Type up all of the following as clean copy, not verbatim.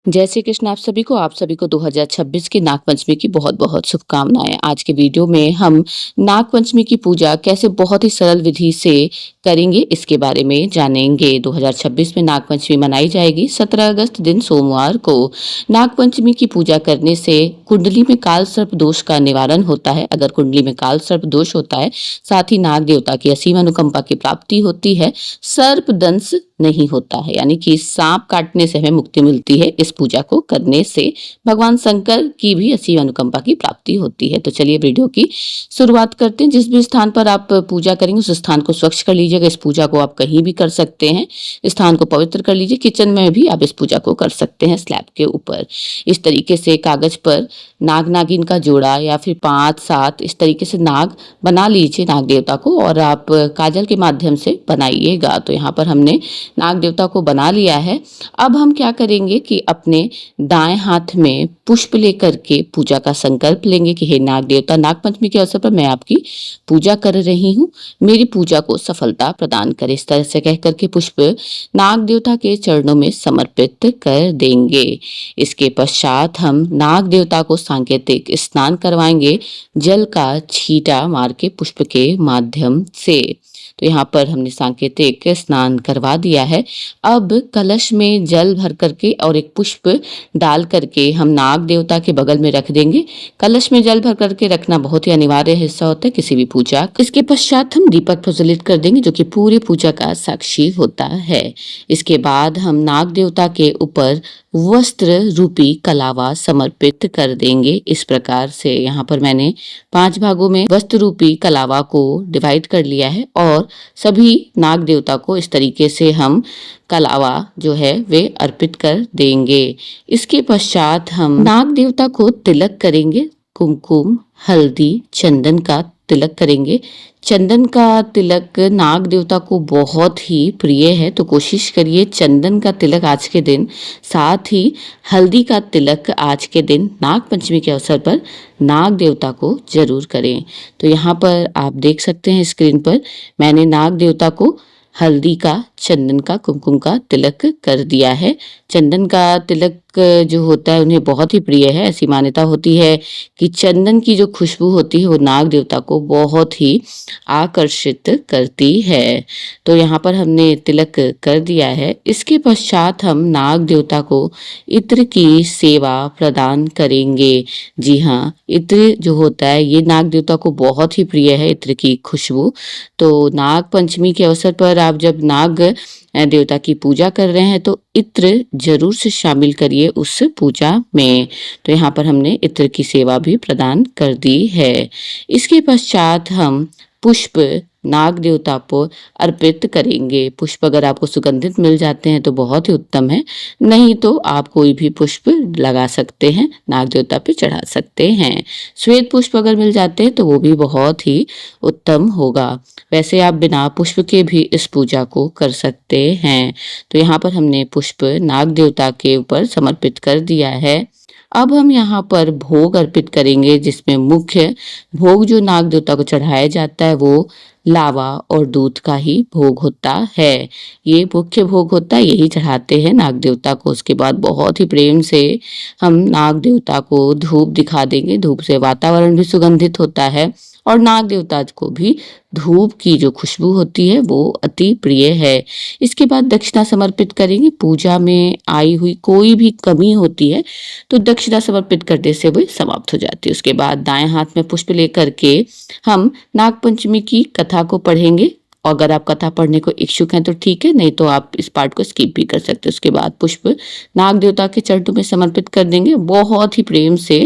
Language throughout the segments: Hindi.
जय श्री कृष्ण आप सभी को 2026 की नागपंचमी की बहुत-बहुत शुभकामनाएँ। आज के वीडियो में हम नागपंचमी की पूजा कैसे बहुत ही सरल विधि से करेंगे इसके बारे में जानेंगे। 2026 में नागपंचमी मनाई जाएगी 17 अगस्त दिन सोमवार को। नागपंचमी की पूजा करने से कुंडली में काल सर्प दोष का निवारण होता है। अगर कुंडली में काल सर्प दोष होता है, साथ ही नाग देवता की असीम अनुकंपा की प्राप्ति होती है, सर्प दंश नहीं होता है, यानी कि सांप काटने से हमें मुक्ति मिलती है। इस पूजा को करने से भगवान शंकर की भी असीम अनुकंपा की प्राप्ति होती है। तो चलिए वीडियो की शुरुआत करते हैं। जिस भी स्थान पर आप पूजा करेंगे उस स्थान को स्वच्छ कर लीजिएगा। इस पूजा को आप कहीं भी कर सकते हैं। स्थान को पवित्र कर लीजिए। किचन में भी आप इस पूजा को कर सकते हैं, स्लैब के ऊपर। इस तरीके से कागज पर नाग नागिन का जोड़ा या फिर 5-7 इस तरीके से नाग बना लीजिए नाग देवता को, और आप काजल के माध्यम से बनाइएगा। तो यहाँ पर हमने नाग देवता को बना लिया है। अब हम क्या करेंगे कि अपने दाएं हाथ में पुष्प लेकर के पूजा का संकल्प लेंगे कि हे नाग देवता, नागपंचमी के अवसर पर मैं आपकी पूजा कर रही हूँ, मेरी पूजा को सफलता प्रदान करें। इस तरह से कह करके पुष्प नाग देवता के चरणों में समर्पित कर देंगे। इसके पश्चात हम नाग देवता को सांकेतिक स्नान करवाएंगे जल का छींटा मार के पुष्प के माध्यम से। तो यहाँ पर हमने सांकेतिक स्नान करवा दिया है। अब कलश में जल भर करके और एक पुष्प डाल करके हम नाग देवता के बगल में रख देंगे। कलश में जल भर करके रखना बहुत ही अनिवार्य हिस्सा होता है किसी भी पूजा। इसके पश्चात हम दीपक प्रज्वलित कर देंगे जो कि पूरी पूजा का साक्षी होता है। इसके बाद हम नाग देवता के ऊपर वस्त्र रूपी कलावा समर्पित कर देंगे। इस प्रकार से यहाँ पर मैंने 5 भागों में वस्त्र रूपी कलावा को डिवाइड कर लिया है और सभी नाग देवता को इस तरीके से हम कलावा जो है वे अर्पित कर देंगे। इसके पश्चात हम नाग देवता को तिलक करेंगे। कुमकुम, हल्दी, चंदन का तिलक करेंगे। चंदन का तिलक नाग देवता को बहुत ही प्रिय है, तो कोशिश करिए चंदन का तिलक आज के दिन, साथ ही हल्दी का तिलक आज के दिन नाग पंचमी के अवसर पर नाग देवता को जरूर करें। तो यहाँ पर आप देख सकते हैं स्क्रीन पर मैंने नाग देवता को हल्दी का, चंदन का, कुमकुम का तिलक कर दिया है। चंदन का तिलक जो होता है उन्हें बहुत ही प्रिय है। ऐसी मान्यता होती है कि चंदन की जो खुशबू होती है वो नाग देवता को बहुत ही आकर्षित करती है। तो यहाँ पर हमने तिलक कर दिया है। इसके पश्चात हम नाग देवता को इत्र की सेवा प्रदान करेंगे। जी हाँ, इत्र जो होता है ये नाग देवता को बहुत ही प्रिय है, इत्र की खुशबू। तो नाग पंचमी के अवसर पर आप जब नाग देवता की पूजा कर रहे हैं तो इत्र जरूर से शामिल करिए उस पूजा में। तो यहाँ पर हमने इत्र की सेवा भी प्रदान कर दी है। इसके पश्चात हम पुष्प नाग देवता को अर्पित करेंगे। पुष्प अगर आपको सुगंधित मिल जाते हैं तो बहुत ही उत्तम है, नहीं तो आप कोई भी पुष्प लगा सकते हैं, नाग देवता पे चढ़ा सकते हैं। श्वेत पुष्प अगर मिल जाते हैं तो वो भी बहुत ही उत्तम होगा। वैसे आप बिना पुष्प के भी इस पूजा को कर सकते हैं। तो यहाँ पर हमने पुष्प नाग देवता के ऊपर समर्पित कर दिया है। अब हम यहाँ पर भोग अर्पित करेंगे, जिसमें मुख्य भोग जो नाग देवता को चढ़ाया जाता है वो लावा और दूध का ही भोग होता है। ये मुख्य भोग होता है, यही चढ़ाते हैं नाग देवता को। उसके बाद बहुत ही प्रेम से हम नाग देवता को धूप दिखा देंगे। धूप से वातावरण भी सुगंधित होता है और नाग देवता को भी धूप की जो खुशबू होती है वो अति प्रिय है। इसके बाद दक्षिणा समर्पित करेंगे। पूजा में आई हुई कोई भी कमी होती है तो दक्षिणा समर्पित करने से वो समाप्त हो जाती है। उसके बाद दाएं हाथ में पुष्प लेकर के हम नागपंचमी की कथा को पढ़ेंगे। अगर आप कथा पढ़ने को इच्छुक हैं तो ठीक है, नहीं तो आप इस पार्ट को स्किप भी कर सकते हैं। उसके बाद पुष्प नाग देवता के चरणों में समर्पित कर देंगे। बहुत ही प्रेम से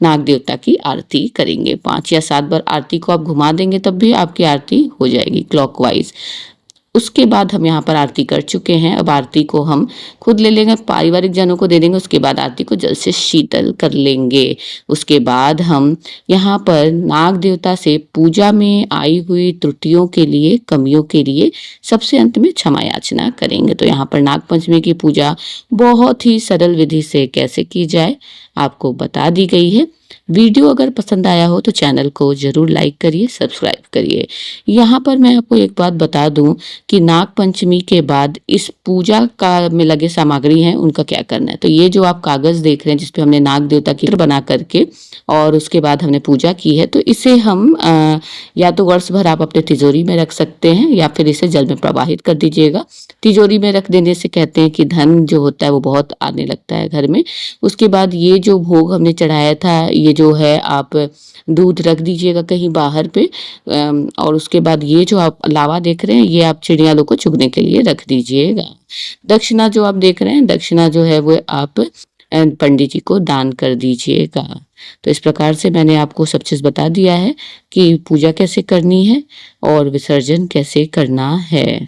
नाग देवता की आरती करेंगे। 5 या 7 बार आरती को आप घुमा देंगे तब भी आपकी आरती हो जाएगी क्लॉकवाइज। उसके बाद हम यहाँ पर आरती कर चुके हैं। अब आरती को हम खुद ले लेंगे, पारिवारिक जनों को दे देंगे। उसके बाद आरती को जल से शीतल कर लेंगे। उसके बाद हम यहाँ पर नाग देवता से पूजा में आई हुई त्रुटियों के लिए, कमियों के लिए सबसे अंत में क्षमा याचना करेंगे। तो यहाँ पर नागपंचमी की पूजा बहुत ही सरल विधि से कैसे की जाए आपको बता दी गई है। वीडियो अगर पसंद आया हो तो चैनल को ज़रूर लाइक करिए, सब्सक्राइब करिए। यहाँ पर मैं आपको एक बात बता दूँ कि नाग पंचमी के बाद इस पूजा का में लगे सामग्री हैं, उनका क्या करना है। तो ये जो आप कागज़ देख रहे हैं, जिस पे हमने नाग देवता की चित्र बना करके और उसके बाद हमने पूजा की है, तो इसे हम या तो वर्ष भर आप अपने तिजोरी में रख सकते हैं या फिर इसे जल में प्रवाहित कर दीजिएगा। तिजोरी में रख देने से कहते हैं कि धन जो होता है वो बहुत आने लगता है घर में। उसके बाद ये जो भोग हमने चढ़ाया था, ये जो है आप दूध रख दीजिएगा कहीं बाहर पे, और उसके बाद ये जो आप लावा देख रहे हैं, ये आप चिड़िया लोग को चुगने के लिए रख दीजिएगा। दक्षिणा जो आप देख रहे हैं, दक्षिणा जो है वो आप पंडित जी को दान कर दीजिएगा। तो इस प्रकार से मैंने आपको सब चीज़ बता दिया है कि पूजा कैसे करनी है और विसर्जन कैसे करना है।